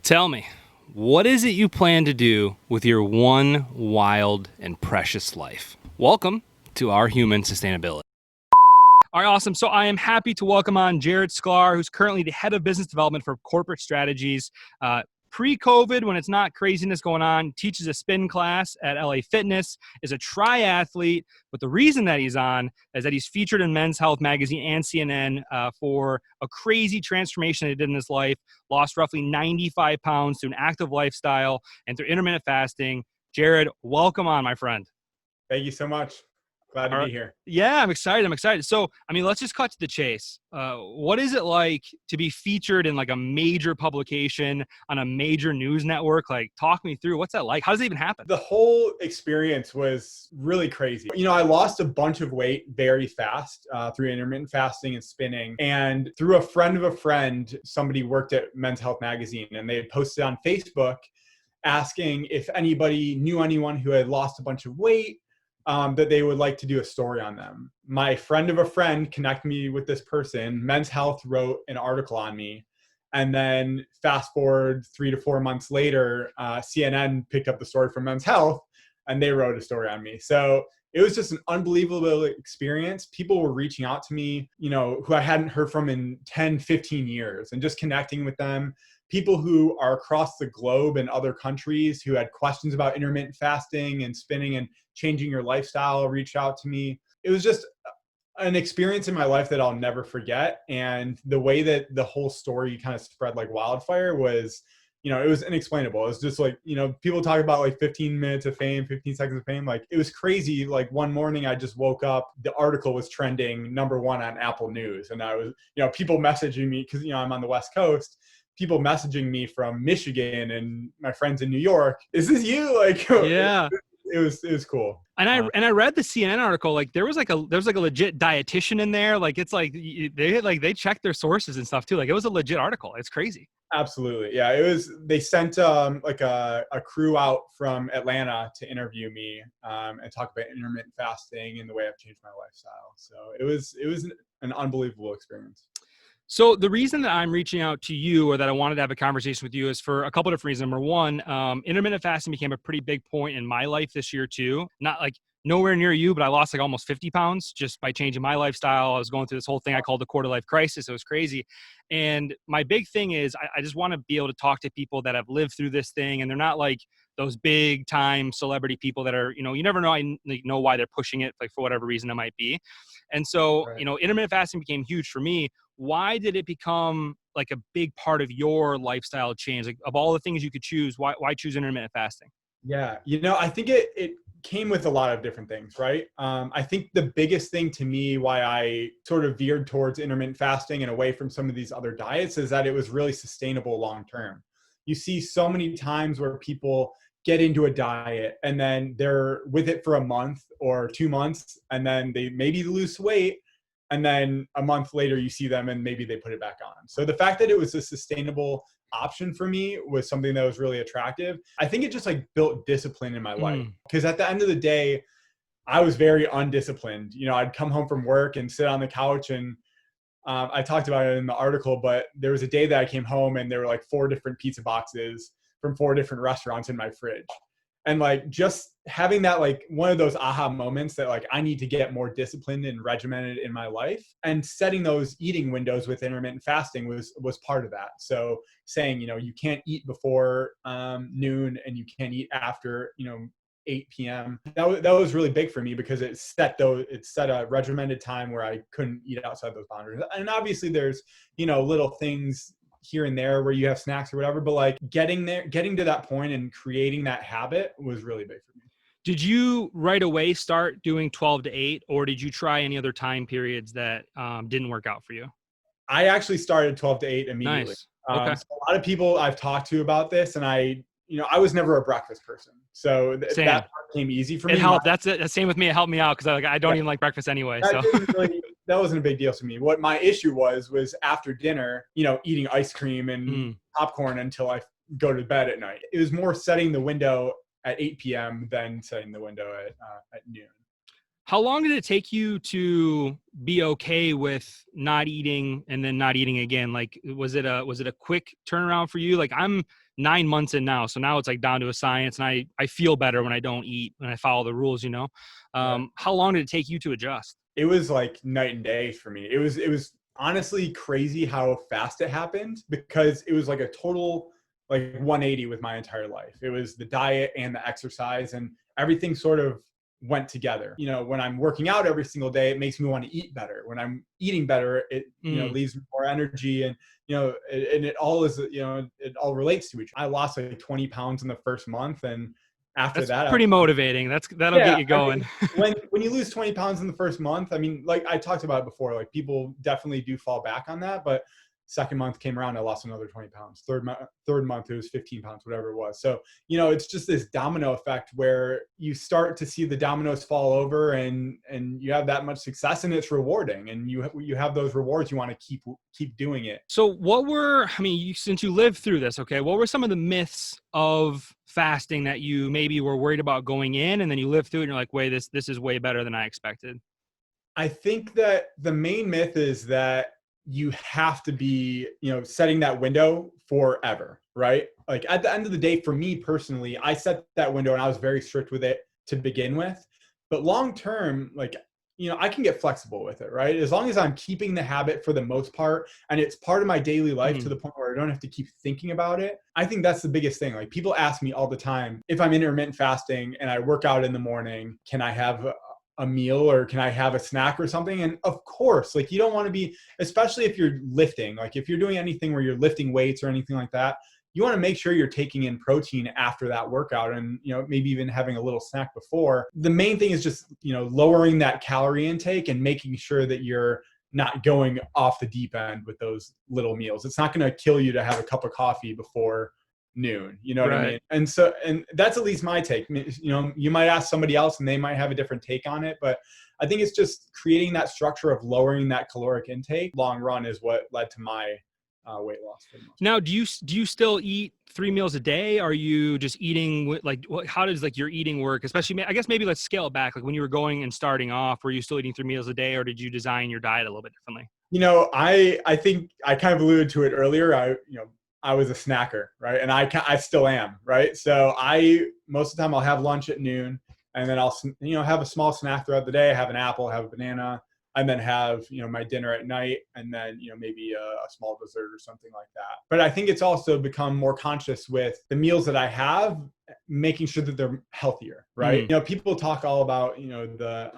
Tell me, what is it you plan to do with your one wild and precious life? Welcome to Our Human Sustainability. All right, awesome. So I am happy to welcome on Jared Sklar, who's currently the head of business development for corporate strategies. Pre-COVID, when it's not craziness going on, teaches a spin class at LA Fitness, is a triathlete. But the reason that he's on is that he's featured in Men's Health magazine and CNN for a crazy transformation that he did in his life, lost roughly 95 pounds through an active lifestyle and through intermittent fasting. Jared, welcome on, my friend. Thank you so much. Glad to be here. Yeah, I'm excited. So, let's just cut to the chase. What is it like to be featured in like a major publication on a major news network? Like, talk me through, what's that like? How does it even happen? The whole experience was really crazy. I lost a bunch of weight very fast through intermittent fasting and spinning. And through a friend of a friend, somebody worked at Men's Health magazine, and they had posted on Facebook asking if anybody knew anyone who had lost a bunch of weight, that they would like to do a story on them. My friend of a friend connected me with this person. Men's Health wrote an article on me. And then fast forward 3 to 4 months later, CNN picked up the story from Men's Health and they wrote a story on me. So it was just an unbelievable experience. People were reaching out to me, who I hadn't heard from in 10, 15 years, and just connecting with them. People who are across the globe in other countries who had questions about intermittent fasting and spinning and changing your lifestyle reached out to me. It was just an experience in my life that I'll never forget. And the way that the whole story kind of spread like wildfire was, it was inexplainable. It was just like, people talk about like 15 minutes of fame, 15 seconds of fame. Like, it was crazy. Like, one morning I just woke up, the article was trending #1 on Apple News. And I was, people messaging me because, I'm on the West Coast. People messaging me from Michigan and my friends in New York. Is this you? Like, Yeah. It was cool. And I read the CNN article. Like, there was like a legit dietitian in there. Like, it's like they checked their sources and stuff too. Like, it was a legit article. It's crazy. Absolutely. Yeah. It was, they sent like a crew out from Atlanta to interview me and talk about intermittent fasting and the way I've changed my lifestyle. So it was an unbelievable experience. So the reason that I'm reaching out to you, or that I wanted to have a conversation with you, is for a couple different reasons. Number one, intermittent fasting became a pretty big point in my life this year too. Not like nowhere near you, but I lost like almost 50 pounds just by changing my lifestyle. I was going through this whole thing I called the quarter life crisis. It was crazy. And my big thing is I just want to be able to talk to people that have lived through this thing, and they're not like those big time celebrity people that are, you never know, know why they're pushing it, like for whatever reason it might be. And so, Right. Intermittent fasting became huge for me. Why did it become like a big part of your lifestyle change? Like, of all the things you could choose, why choose intermittent fasting? Yeah. I think it came with a lot of different things, right? I think the biggest thing to me why I sort of veered towards intermittent fasting and away from some of these other diets is that it was really sustainable long-term. You see so many times where people get into a diet and then they're with it for a month or 2 months, and then they maybe lose weight. And then a month later, you see them and maybe they put it back on. So the fact that it was a sustainable option for me was something that was really attractive. I think it just like built discipline in my life, because at the end of the day, I was very undisciplined. I'd come home from work and sit on the couch, and I talked about it in the article, but there was a day that I came home and there were like 4 different pizza boxes from 4 different restaurants in my fridge. And like, just having that, like one of those aha moments that like, I need to get more disciplined and regimented in my life, and setting those eating windows with intermittent fasting was part of that. So saying, you can't eat before noon and you can't eat after, 8 p.m. That was really big for me, because it set a regimented time where I couldn't eat outside those boundaries. And obviously there's, little things here and there where you have snacks or whatever, but like getting to that point and creating that habit was really big for me. Did you right away start doing 12 to 8, or did you try any other time periods that didn't work out for you? I actually started 12 to 8 immediately. Nice. Okay. So a lot of people I've talked to about this, and I was never a breakfast person. So that part came easy for me. It helped. That's the same with me. It helped me out, because I don't even like breakfast anyway. So that wasn't a big deal to me. What my issue was after dinner, eating ice cream and popcorn until I go to bed at night. It was more setting the window at 8 p.m. than setting the window at noon. How long did it take you to be okay with not eating and then not eating again? Like, was it a quick turnaround for you? Like, I'm 9 months in now, so now it's like down to a science, and I feel better when I don't eat, when I follow the rules, you know. Right. How long did it take you to adjust? It was like night and day for me. It was honestly crazy how fast it happened, because it was like a total like 180 with my entire life. It was the diet and the exercise, and everything sort of went together. When I'm working out every single day, it makes me want to eat better. When I'm eating better, it leaves me more energy, and it all is it all relates to each other. I lost like 20 pounds in the first month, and after That's that, pretty motivating. That'll get yeah, you I going. mean, when you lose 20 pounds in the first month, I mean, like I talked about it before, like people definitely do fall back on that. But second month came around, I lost another 20 pounds. Third month, it was 15 pounds, whatever it was. So, it's just this domino effect where you start to see the dominoes fall over, and you have that much success, and it's rewarding. And you have those rewards, you want to keep doing it. So since you lived through this, okay, what were some of the myths of fasting that you maybe were worried about going in, and then you lived through it and you're like, wait, this is way better than I expected? I think that the main myth is that you have to be, setting that window forever, right? Like at the end of the day, for me personally, I set that window and I was very strict with it to begin with. But long term, like, I can get flexible with it, right? As long as I'm keeping the habit for the most part and it's part of my daily life to the point where I don't have to keep thinking about it. I think that's the biggest thing. Like people ask me all the time, if I'm intermittent fasting and I work out in the morning, can I have a meal or can I have a snack or something? And of course, like you don't want to be, especially if you're lifting, like if you're doing anything where you're lifting weights or anything like that, you want to make sure you're taking in protein after that workout, and maybe even having a little snack before. The main thing is just lowering that calorie intake and making sure that you're not going off the deep end with those little meals. It's not going to kill you to have a cup of coffee before noon, you know what I mean? And that's at least my take. You might ask somebody else and they might have a different take on it, but I think it's just creating that structure of lowering that caloric intake long run is what led to my weight loss. Now, do you still eat 3 meals a day? Are you just eating how does like your eating work? Especially, I guess maybe let's scale it back. Like when you were going and starting off, were you still eating 3 meals a day, or did you design your diet a little bit differently? I think I kind of alluded to it earlier. I was a snacker, right? And I still am, right? So most of the time I'll have lunch at noon, and then I'll, have a small snack throughout the day. Have an apple, have a banana, and then have, my dinner at night, and then, maybe a small dessert or something like that. But I think it's also become more conscious with the meals that I have, making sure that they're healthier, right? People talk all about, the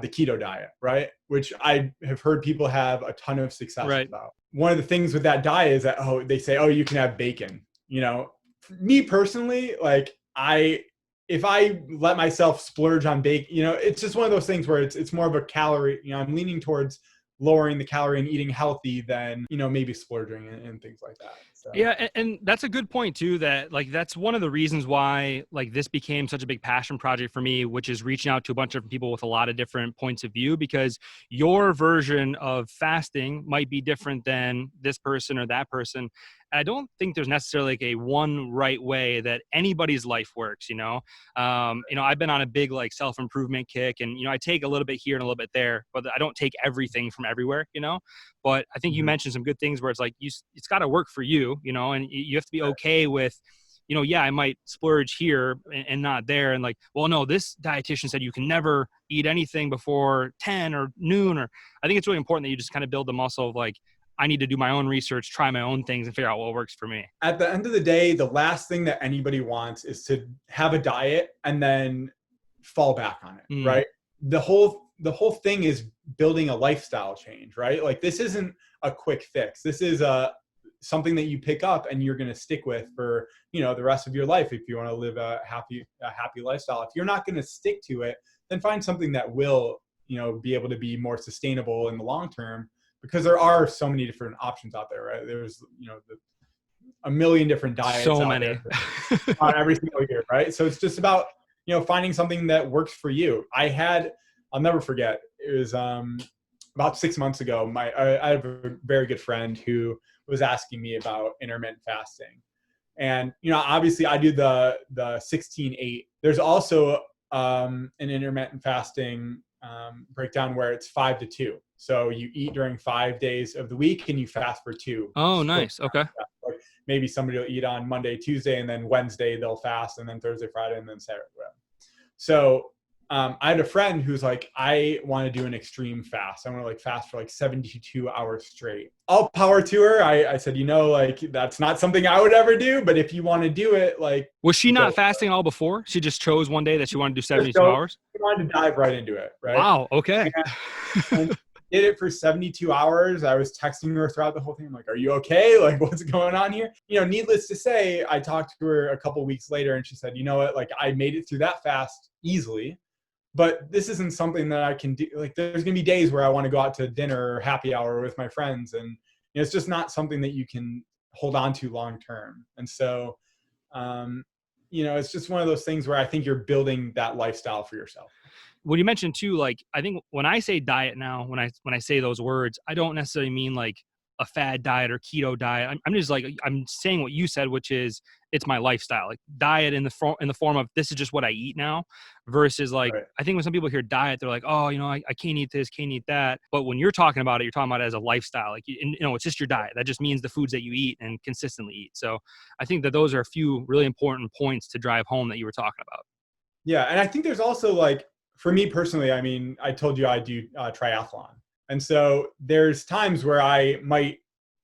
keto diet, right? Which I have heard people have a ton of success about. One of the things with that diet is that, they say, you can have bacon. Me personally, like if I let myself splurge on bacon, it's just one of those things where it's more of a calorie, I'm leaning towards lowering the calorie and eating healthy than, maybe splurging and things like that. So. Yeah. And that's a good point too, that like, that's one of the reasons why like this became such a big passion project for me, which is reaching out to a bunch of people with a lot of different points of view, because your version of fasting might be different than this person or that person. I don't think there's necessarily like a one right way that anybody's life works, I've been on a big like self-improvement kick, and, I take a little bit here and a little bit there, but I don't take everything from everywhere, but I think you mentioned some good things where it's like, it's got to work for you, and you have to be okay with, I might splurge here and not there. And like, well, no, this dietitian said you can never eat anything before 10 or noon, or I think it's really important that you just kind of build the muscle of like, I need to do my own research, try my own things, and figure out what works for me. At the end of the day, the last thing that anybody wants is to have a diet and then fall back on it, right? The whole thing is building a lifestyle change, right? Like this isn't a quick fix. This is something that you pick up and you're going to stick with for, the rest of your life. If you want to live a happy lifestyle, if you're not going to stick to it, then find something that will, be able to be more sustainable in the long term. Because there are so many different options out there, right? There's, a million different diets. So many. On every single year, right? So it's just about, finding something that works for you. I'll never forget, it was about 6 months ago, I have a very good friend who was asking me about intermittent fasting. And, obviously I do the 16-8. There's also an intermittent fasting breakdown where it's 5 to 2. So you eat during 5 days of the week and you fast for two. Oh, Split nice. Okay. like maybe somebody will eat on Monday, Tuesday, and then Wednesday they'll fast, and then Thursday, Friday, and then Saturday. So I had a friend who's like, I want to do an extreme fast. I want to like fast for like 72 hours straight. All power to her. I said, like that's not something I would ever do, but if you want to do it, like, Was she go not fasting all before? She just chose one day that she wanted to do 72 so hours? I wanted to dive right into it. Right. Wow. Okay. And did it for 72 hours. I was texting her throughout the whole thing. I'm like, are you okay? Like, what's going on here? Needless to say, I talked to her a couple weeks later and she said, you know what? Like, I made it through that fast easily, but this isn't something that I can do. Like, there's going to be days where I want to go out to dinner or happy hour with my friends. And it's just not something that you can hold on to long term. And so, it's just one of those things where I think you're building that lifestyle for yourself. What you mentioned too, like, I think when I say diet now, when I say those words, I don't necessarily mean like a fad diet or keto diet. I'm just like, I'm saying what you said, which is it's my lifestyle. Like diet in the form of this is just what I eat now, versus like, Right. I think when some people hear diet, they're like, oh, I can't eat this, can't eat that. But when you're talking about it, you're talking about it as a lifestyle. Like, it's just your diet. That just means the foods that you eat and consistently eat. So I think that those are a few really important points to drive home that you were talking about. Yeah. And I think there's also like, for me personally, I mean, I told you I do triathlon. And so there's times where I might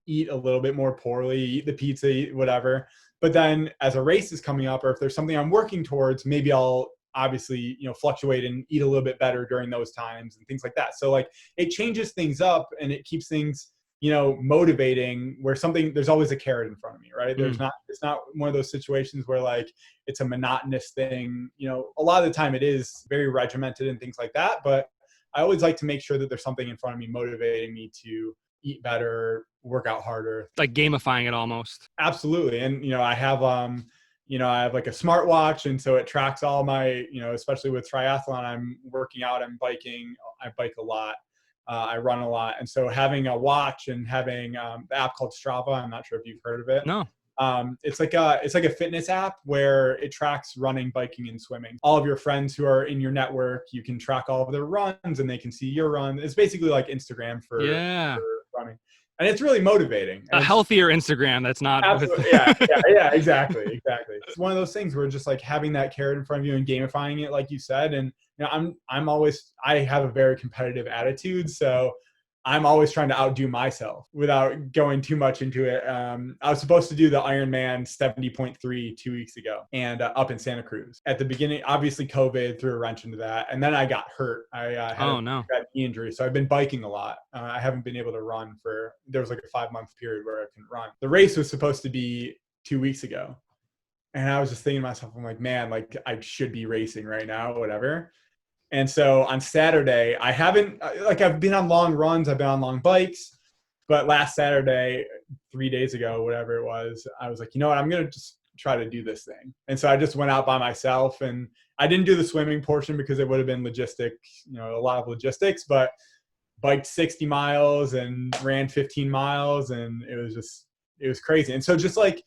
eat a little bit more poorly, eat the pizza, eat whatever. But then as a race is coming up, or if there's something I'm working towards, maybe I'll obviously, fluctuate and eat a little bit better during those times and things like that. So like it changes things up and it keeps things, motivating, where there's always a carrot in front of me, right? It's not one of those situations where like it's a monotonous thing. A lot of the time it is very regimented and things like that, but I always like to make sure that there's something in front of me motivating me to eat better, work out harder. Like gamifying it almost. Absolutely. And, I have like a smartwatch. And so it tracks all my, especially with triathlon, I'm working out, I'm biking, I bike a lot. I run a lot. And so having a watch and having the app called Strava, I'm not sure if you've heard of it. No. It's like a fitness app where it tracks running, biking, and swimming. All of your friends who are in your network, you can track all of their runs and they can see your run. It's basically like Instagram for running. And it's really motivating. A healthier Instagram that's not. Absolutely. Yeah, exactly. It's one of those things where just like having that carrot in front of you and gamifying it, like you said. And I have a very competitive attitude, so I'm always trying to outdo myself without going too much into it. I was supposed to do the Ironman 70.3 2 weeks ago and up in Santa Cruz. At the beginning, obviously COVID threw a wrench into that. And then I got hurt. I had a knee injury. So I've been biking a lot. I haven't been able to run there was like a 5-month period where I couldn't run. The race was supposed to be 2 weeks ago. And I was just thinking to myself, I'm like, man, like I should be racing right now, whatever. And so on Saturday, I've been on long runs, I've been on long bikes, but last Saturday, 3 days ago, whatever it was, I was like, you know what, I'm going to just try to do this thing. And so I just went out by myself, and I didn't do the swimming portion because it would have been a lot of logistics, but biked 60 miles and ran 15 miles. And it was crazy. And so just like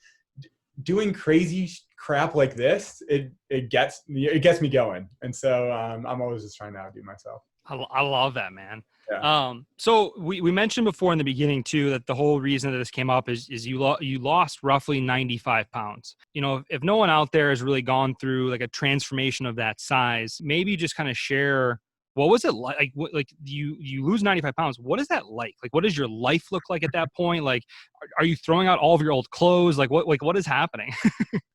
doing crazy crap like this, it gets me going. And so I'm always just trying to outdo myself. I love that, man. Yeah. So we mentioned before in the beginning too that the whole reason that this came up is you lost roughly 95 pounds. If no one out there has really gone through like a transformation of that size, maybe just kind of share, what was it like? Like you lose 95 pounds. What is that like? Like, what does your life look like at that point? Like, are you throwing out all of your old clothes? Like, what is happening?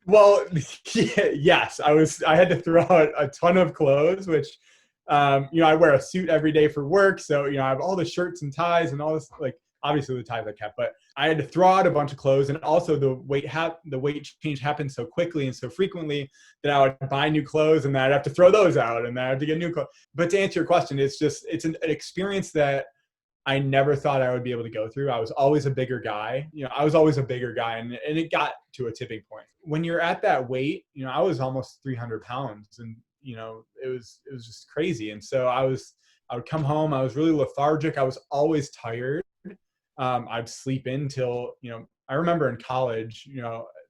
Well, yes, I had to throw out a ton of clothes, which, I wear a suit every day for work. So, I have all the shirts and ties and all this, like, obviously the ties I kept, but I had to throw out a bunch of clothes. And also the weight change happened so quickly and so frequently that I would buy new clothes and then I'd have to throw those out and then I have to get new clothes. But to answer your question, it's an experience that I never thought I would be able to go through. I was always a bigger guy. And it got to a tipping point. When you're at that weight, I was almost 300 pounds and, it was just crazy. And so I would come home, I was really lethargic. I was always tired. I'd sleep in till, I remember in college,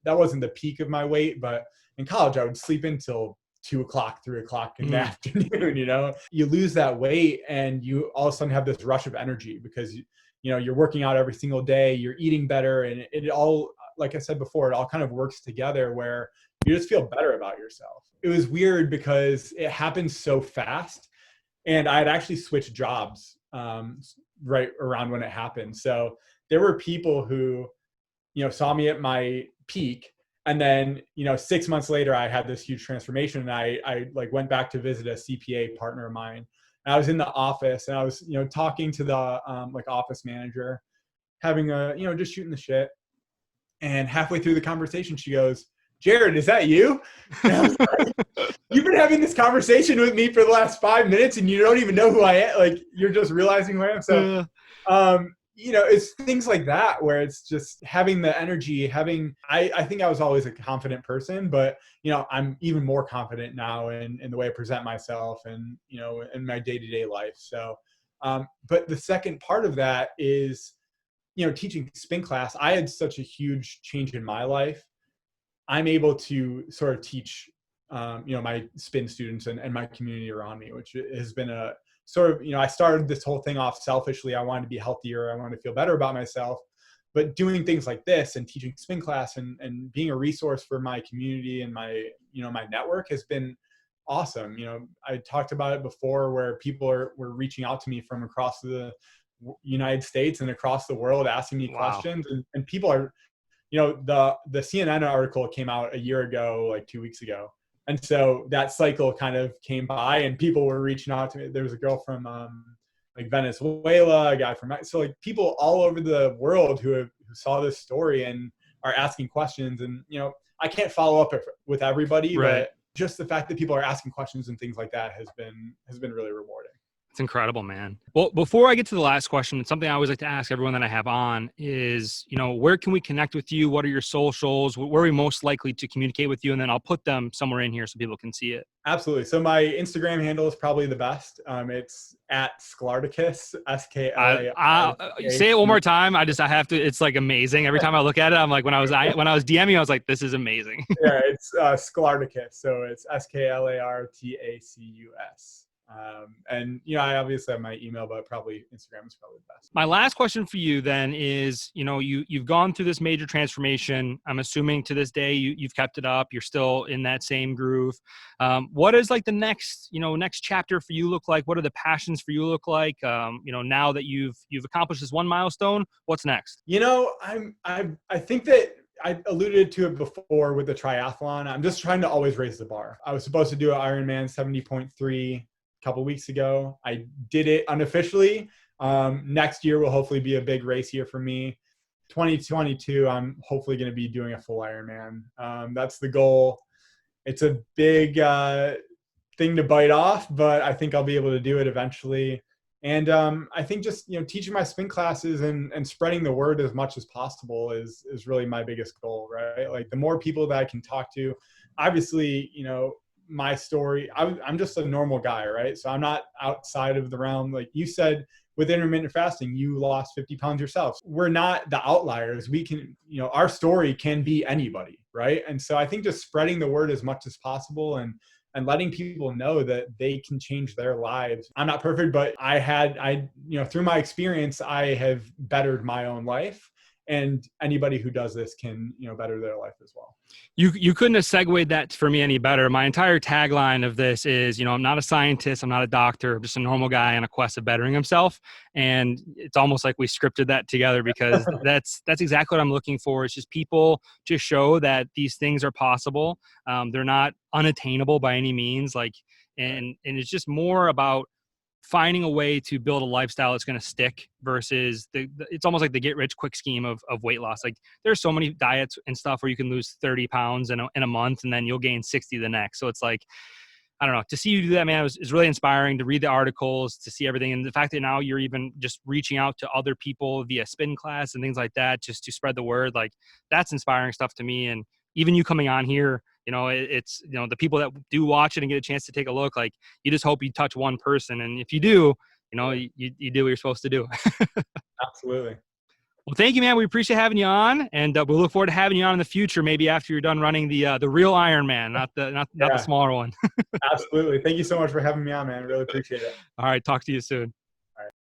that wasn't the peak of my weight, but in college I would sleep in till 2 o'clock, 3 o'clock in the afternoon, you lose that weight and you all of a sudden have this rush of energy because, you're working out every single day, you're eating better. And it all, like I said before, it all kind of works together where you just feel better about yourself. It was weird because it happened so fast and I had actually switched jobs right around when it happened. So there were people who, saw me at my peak. And then, 6 months later, I had this huge transformation. And I like went back to visit a CPA partner of mine. And I was in the office and I was, talking to the like office manager, having just shooting the shit. And halfway through the conversation, she goes, "Jared, is that you?" And I was like, "You've been having this conversation with me for the last 5 minutes and you don't even know who I am. Like, you're just realizing who I am." So, it's things like that where it's just having the energy, I think I was always a confident person, but, I'm even more confident now in the way I present myself and, in my day-to-day life. So, but the second part of that is, teaching spin class. I had such a huge change in my life. I'm able to sort of teach, my spin students and my community around me, which has been a sort of, I started this whole thing off selfishly. I wanted to be healthier. I wanted to feel better about myself, but doing things like this and teaching spin class and being a resource for my community and my, my network has been awesome. I talked about it before where people were reaching out to me from across the United States and across the world, asking me questions and people are, the CNN article came out a year ago, like 2 weeks ago. And so that cycle kind of came by and people were reaching out to me. There was a girl from like Venezuela, a guy from, so like people all over the world who saw this story and are asking questions. And, I can't follow up with everybody, right, but just the fact that people are asking questions and things like that has been really rewarding. It's incredible, man. Well, before I get to the last question, something I always like to ask everyone that I have on is, where can we connect with you? What are your socials? Where are we most likely to communicate with you? And then I'll put them somewhere in here so people can see it. Absolutely. So my Instagram handle is probably the best. It's at Sklarticus, SKLAR. Say it one more time. I have to, it's like amazing. Every time I look at it, I'm like, when I was DMing, I was like, this is amazing. Yeah, it's Sklarticus. So it's SKLARTACUS. And I obviously have my email, but probably Instagram is probably the best. My last question for you then is, you've gone through this major transformation. I'm assuming to this day you've kept it up. You're still in that same groove. What is like the next chapter for you look like? What are the passions for you look like? Now that you've accomplished this one milestone, what's next? I think that I alluded to it before with the triathlon. I'm just trying to always raise the bar. I was supposed to do an Ironman 70.3 couple weeks ago. I did it unofficially. Next year will hopefully be a big race year for me. 2022, I'm hopefully going to be doing a full Ironman. That's the goal. It's a big thing to bite off, but I think I'll be able to do it eventually. And I think just teaching my spin classes and spreading the word as much as possible is really my biggest goal, right? Like the more people that I can talk to, obviously, my story, I'm just a normal guy, right? So I'm not outside of the realm. Like you said, with intermittent fasting, you lost 50 pounds yourself. We're not the outliers. We can, our story can be anybody, right? And so I think just spreading the word as much as possible and letting people know that they can change their lives. I'm not perfect, but through my experience, I have bettered my own life. And anybody who does this can, better their life as well. You couldn't have segued that for me any better. My entire tagline of this is, I'm not a scientist, I'm not a doctor, I'm just a normal guy on a quest of bettering himself. And it's almost like we scripted that together because that's exactly what I'm looking for. It's just people to show that these things are possible. They're not unattainable by any means. And it's just more about finding a way to build a lifestyle that's going to stick versus it's almost like the get rich quick scheme of weight loss. Like there's so many diets and stuff where you can lose 30 pounds in a month and then you'll gain 60 the next. So it's like, I don't know, to see you do that, man, is really inspiring to read the articles, to see everything. And the fact that now you're even just reaching out to other people via spin class and things like that, just to spread the word, like that's inspiring stuff to me. And even you coming on here, it's, the people that do watch it and get a chance to take a look, like you just hope you touch one person. And if you do, you do what you're supposed to do. Absolutely. Well, thank you, man. We appreciate having you on, and we'll look forward to having you on in the future. Maybe after you're done running the real Ironman, not the Yeah, smaller one. absolutely. Thank you so much for having me on, man. Really appreciate it. All right, talk to you soon. All right.